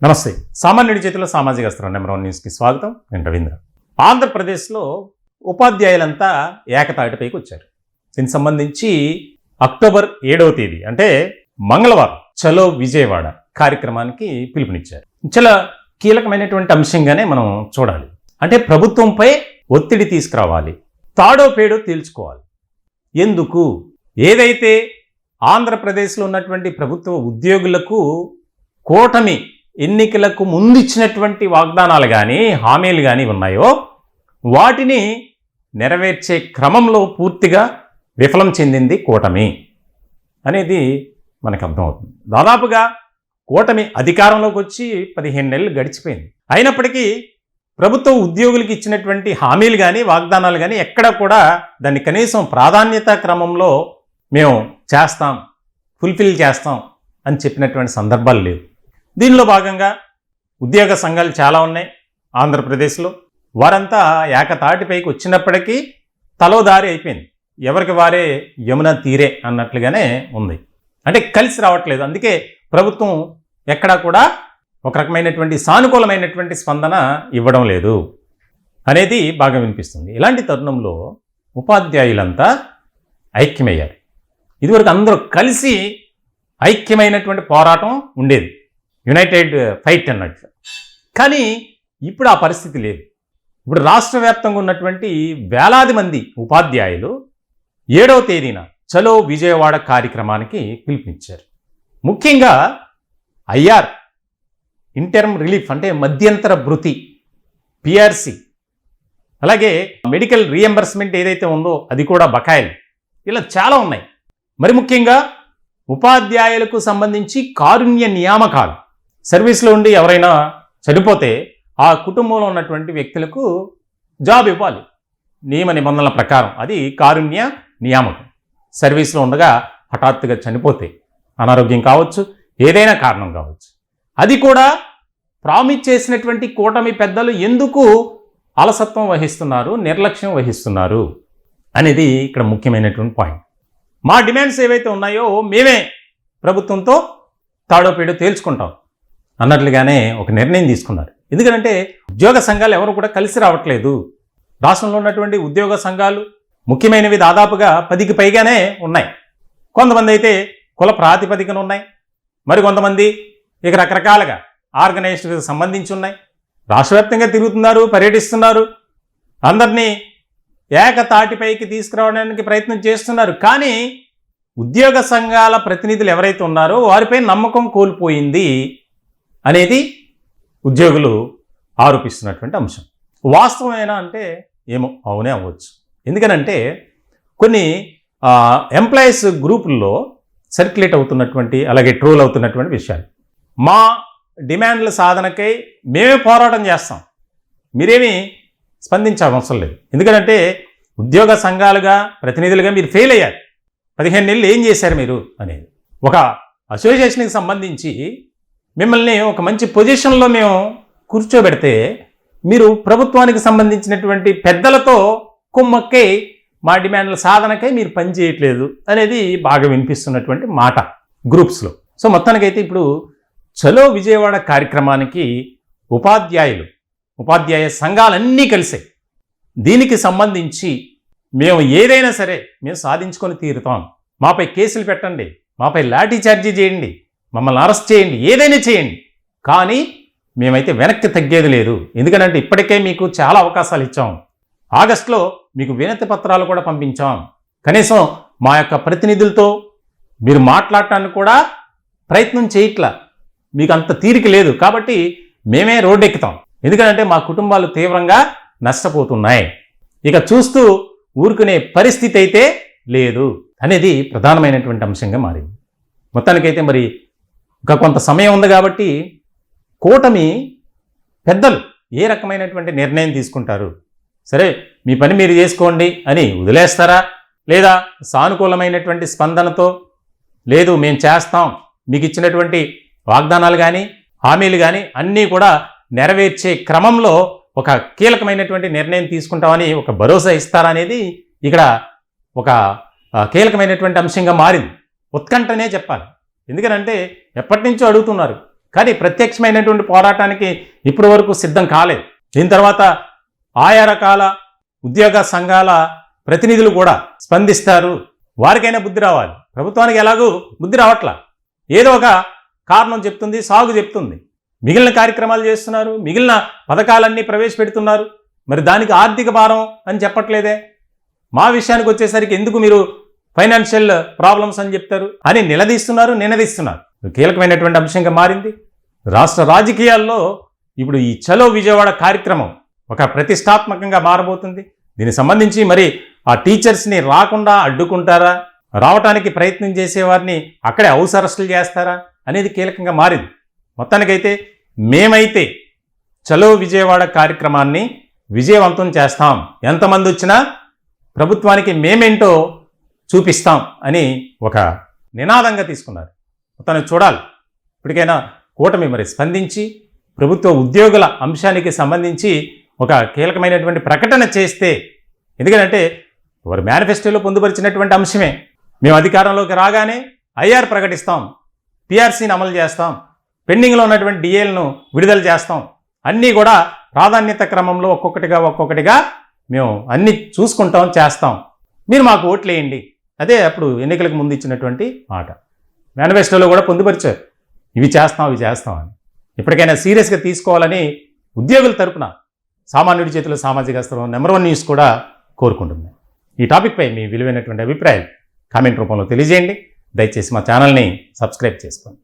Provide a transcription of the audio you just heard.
నమస్తే. సామాన్యుడి చేతిలో సామాజిక అస్త్రం నెంబర్ 1 న్యూస్కి స్వాగతం. నేను రవీంద్ర. ఆంధ్రప్రదేశ్లో ఉపాధ్యాయులంతా ఏకతాటిపైకి వచ్చారు. దీనికి సంబంధించి అక్టోబర్ 7వ తేదీ అంటే మంగళవారం చలో విజయవాడ కార్యక్రమానికి పిలుపునిచ్చారు. చాలా కీలకమైనటువంటి అంశంగానే మనం చూడాలి. అంటే ప్రభుత్వంపై ఒత్తిడి తీసుకురావాలి, తాడో పేడో తేల్చుకోవాలి. ఎందుకు? ఏదైతే ఆంధ్రప్రదేశ్లో ఉన్నటువంటి ప్రభుత్వ ఉద్యోగులకు కూటమి ఎన్నికలకు ముందు ఇచ్చినటువంటి వాగ్దానాలు కానీ హామీలు కానీ ఉన్నాయో వాటిని నెరవేర్చే క్రమంలో పూర్తిగా విఫలం చెందింది కూటమి అనేది మనకు అర్థమవుతుంది. దాదాపుగా కూటమి అధికారంలోకి వచ్చి 15 నెలలు గడిచిపోయింది. అయినప్పటికీ ప్రభుత్వ ఉద్యోగులకు ఇచ్చినటువంటి హామీలు కానీ వాగ్దానాలు కానీ ఎక్కడ కూడా దాన్ని కనీసం ప్రాధాన్యత క్రమంలో మేము చేస్తాం, ఫుల్ఫిల్ చేస్తాం అని చెప్పినటువంటి సందర్భాలు లేవు. దీనిలో భాగంగా ఉద్యోగ సంఘాలు చాలా ఉన్నాయి ఆంధ్రప్రదేశ్లో. వారంతా ఏకతాటిపైకి వచ్చినప్పటికీ తలోదారి అయిపోయింది. ఎవరికి వారే యమున తీరే అన్నట్లుగానే ఉంది. అంటే కలిసి రావట్లేదు. అందుకే ప్రభుత్వం ఎక్కడా కూడా ఒక రకమైనటువంటి సానుకూలమైనటువంటి స్పందన ఇవ్వడం లేదు అనేది బాగా వినిపిస్తుంది. ఇలాంటి తరుణంలో ఉపాధ్యాయులంతా ఐక్యమయ్యారు. ఇదివరకు అందరూ కలిసి ఐక్యమైనటువంటి పోరాటం ఉండేది, యునైటెడ్ ఫైట్ అన్నట్లు. కానీ ఇప్పుడు ఆ పరిస్థితి లేదు. ఇప్పుడు రాష్ట్ర వ్యాప్తంగా ఉన్నటువంటి వేలాది మంది ఉపాధ్యాయులు 7వ తేదీన చలో విజయవాడ కార్యక్రమానికి పిలుపునిచ్చారు. ముఖ్యంగా ఐఆర్, ఇంటర్మ్ రిలీఫ్ అంటే మధ్యంతర భృతి, పిఆర్సి, అలాగే మెడికల్ రీఎంబర్స్మెంట్ ఏదైతే ఉందో అది కూడా బకాయిలు, ఇలా చాలా ఉన్నాయి. మరి ముఖ్యంగా ఉపాధ్యాయులకు సంబంధించి కారుణ్య నియామకాలు, సర్వీస్లో ఉండి ఎవరైనా చనిపోతే ఆ కుటుంబంలో ఉన్నటువంటి వ్యక్తులకు జాబ్ ఇవ్వాలి నియమ నిబంధనల ప్రకారం. అది కారుణ్య నియామకం. సర్వీస్లో ఉండగా హఠాత్తుగా చనిపోతే, అనారోగ్యం కావచ్చు, ఏదైనా కారణం కావచ్చు, అది కూడా ప్రామిస్ చేసినటువంటి కూటమి పెద్దలు ఎందుకు అలసత్వం వహిస్తున్నారు, నిర్లక్ష్యం వహిస్తున్నారు అనేది ఇక్కడ ముఖ్యమైనటువంటి పాయింట్. మా డిమాండ్స్ ఏవైతే ఉన్నాయో మేమే ప్రభుత్వంతో తాడోపేడో తేల్చుకుంటాం అన్నట్లుగానే ఒక నిర్ణయం తీసుకున్నారు. ఎందుకంటే ఉద్యోగ సంఘాలు ఎవరు కూడా కలిసి రావట్లేదు. రాష్ట్రంలో ఉన్నటువంటి ఉద్యోగ సంఘాలు ముఖ్యమైనవి దాదాపుగా 10కి పైగానే ఉన్నాయి. కొంతమంది అయితే కుల ప్రాతిపదికన ఉన్నాయి, మరి కొంతమంది ఇక రకరకాలుగా ఆర్గనైజ్డ్కి సంబంధించి ఉన్నాయి. రాష్ట్ర వ్యాప్తంగా తిరుగుతున్నారు, పర్యటిస్తున్నారు, అందరినీ ఏకతాటిపైకి తీసుకురావడానికి ప్రయత్నం చేస్తున్నారు. కానీ ఉద్యోగ సంఘాల ప్రతినిధులు ఎవరైతే ఉన్నారో వారిపై నమ్మకం కోల్పోయింది అనేది ఉద్యోగులు ఆరోపిస్తున్నటువంటి అంశం. వాస్తవమేనా అంటే ఏమో అవునే అవ్వచ్చు. ఎందుకనంటే కొన్ని ఎంప్లాయీస్ గ్రూపుల్లో సర్క్యులేట్ అవుతున్నటువంటి, అలాగే ట్రోల్ అవుతున్నటువంటి విషయాలు, మా డిమాండ్ల సాధనకై మేమే పోరాటం చేస్తాం, మీరేమీ స్పందించాల్సిన అవసరం లేదు. ఎందుకంటే ఉద్యోగ సంఘాలుగా ప్రతినిధులుగా మీరు ఫెయిల్ అయ్యారు, 15 నెలలు ఏం చేశారు మీరు అనేది. ఒక అసోసియేషన్కి సంబంధించి మిమ్మల్ని ఒక మంచి పొజిషన్లో మేము కూర్చోబెడితే మీరు ప్రభుత్వానికి సంబంధించినటువంటి పెద్దలతో కుమ్మక్కై మా డిమాండ్ల సాధనకై మీరు పనిచేయట్లేదు అనేది బాగా వినిపిస్తున్నటువంటి మాట గ్రూప్స్లో. సో మొత్తానికైతే ఇప్పుడు చలో విజయవాడ కార్యక్రమానికి ఉపాధ్యాయ సంఘాలన్నీ కలిసాయి. దీనికి సంబంధించి మేము ఏదైనా సరే మేము సాధించుకొని తీరుతాం, మాపై కేసులు పెట్టండి, మాపై లాఠీ చార్జీ చేయండి, మమ్మల్ని అరెస్ట్ చేయండి, ఏదైనా చేయండి, కానీ మేమైతే వెనక్కి తగ్గేది లేదు. ఎందుకంటే ఇప్పటికే మీకు చాలా అవకాశాలు ఇచ్చాం. ఆగస్టులో మీకు వినతి పత్రాలు కూడా పంపించాం. కనీసం మా యొక్క ప్రతినిధులతో మీరు మాట్లాడటానికి కూడా ప్రయత్నం చేయట్లా. మీకు అంత తీరిక లేదు. కాబట్టి మేమే రోడ్డెక్కుతాం. ఎందుకంటే మా కుటుంబాలు తీవ్రంగా నష్టపోతున్నాయి. ఇక చూస్తూ ఊరుకునే పరిస్థితి అయితే లేదు అనేది ప్రధానమైనటువంటి అంశంగా మారింది. మొత్తానికైతే మరి ఇంకా కొంత సమయం ఉంది కాబట్టి కూటమి పెద్దలు ఏ రకమైనటువంటి నిర్ణయం తీసుకుంటారు, సరే మీ పని మీరు చేసుకోండి అని వదిలేస్తారా, లేదా సానుకూలమైనటువంటి స్పందనతో లేదు మేము చేస్తాం, మీకు ఇచ్చినటువంటి వాగ్దానాలు కానీ హామీలు కానీ అన్నీ కూడా నెరవేర్చే క్రమంలో ఒక కీలకమైనటువంటి నిర్ణయం తీసుకుంటామని ఒక భరోసా ఇస్తారా అనేది ఇక్కడ ఒక కీలకమైనటువంటి అంశంగా మారింది. ఉత్కంఠనే చెప్పాలి. ఎందుకనంటే ఎప్పటి నుంచో అడుగుతున్నారు, కానీ ప్రత్యక్షమైనటువంటి పోరాటానికి ఇప్పటి వరకు సిద్ధం కాలేదు. దీని తర్వాత ఆయా రకాల ఉద్యోగ సంఘాల ప్రతినిధులు కూడా స్పందిస్తారు. వారికైనా బుద్ధి రావాలి. ప్రభుత్వానికి ఎలాగూ బుద్ధి రావట్లా. ఏదో ఒక కారణం చెప్తుంది, సాగు చెప్తుంది. మిగిలిన కార్యక్రమాలు చేస్తున్నారు, మిగిలిన పథకాలన్నీ ప్రవేశపెడుతున్నారు. మరి దానికి ఆర్థిక భారం అని చెప్పట్లేదే. మా విషయానికి వచ్చేసరికి ఎందుకు మీరు ఫైనాన్షియల్ ప్రాబ్లమ్స్ అని చెప్తారు అని నినదీస్తున్నారు. కీలకమైనటువంటి అంశంగా మారింది. రాష్ట్ర రాజకీయాల్లో ఇప్పుడు ఈ చలో విజయవాడ కార్యక్రమం ఒక ప్రతిష్టాత్మకంగా మారబోతుంది. దీనికి సంబంధించి మరి ఆ టీచర్స్ని రాకుండా అడ్డుకుంటారా, రావటానికి ప్రయత్నం చేసేవారిని అక్కడే హౌస్ అరెస్టులు చేస్తారా అనేది కీలకంగా మారింది. మొత్తానికైతే మేమైతే చలో విజయవాడ కార్యక్రమాన్ని విజయవంతం చేస్తాం, ఎంతమంది వచ్చినా ప్రభుత్వానికి మేమేంటో చూపిస్తాం అని ఒక నినాదంగా తీసుకున్నారు. మొత్తాన్ని చూడాలి. ఇప్పటికైనా కూటమి మరి స్పందించి ప్రభుత్వ ఉద్యోగుల అంశానికి సంబంధించి ఒక కీలకమైనటువంటి ప్రకటన చేస్తే, ఎందుకంటే వారు మేనిఫెస్టోలో పొందుపరిచినటువంటి అంశమే, మేము అధికారంలోకి రాగానే ఐఆర్ ప్రకటిస్తాం, పిఆర్సీని అమలు చేస్తాం, పెండింగ్లో ఉన్నటువంటి డిఏలను విడుదల చేస్తాం, అన్నీ కూడా ప్రాధాన్యత క్రమంలో ఒక్కొక్కటిగా మేము అన్నీ చూసుకుంటాం, చేస్తాం, మీరు మాకు ఓట్లు వేయండి. అదే అప్పుడు ఎన్నికలకు ముందు ఇచ్చినటువంటి మాట. మేనిఫెస్టోలో కూడా పొందుపరిచారు, ఇవి చేస్తాం అని. ఇప్పటికైనా సీరియస్గా తీసుకోవాలని ఉద్యోగుల తరపున సామాన్యుడి చేతిలో సామాజిక అస్త్రం నెంబర్ 1 న్యూస్ కూడా కోరుకుంటుంది. ఈ టాపిక్పై మీ విలువైనటువంటి అభిప్రాయాలు కామెంట్ రూపంలో తెలియజేయండి. దయచేసి మా ఛానల్ని సబ్స్క్రైబ్ చేసుకోండి.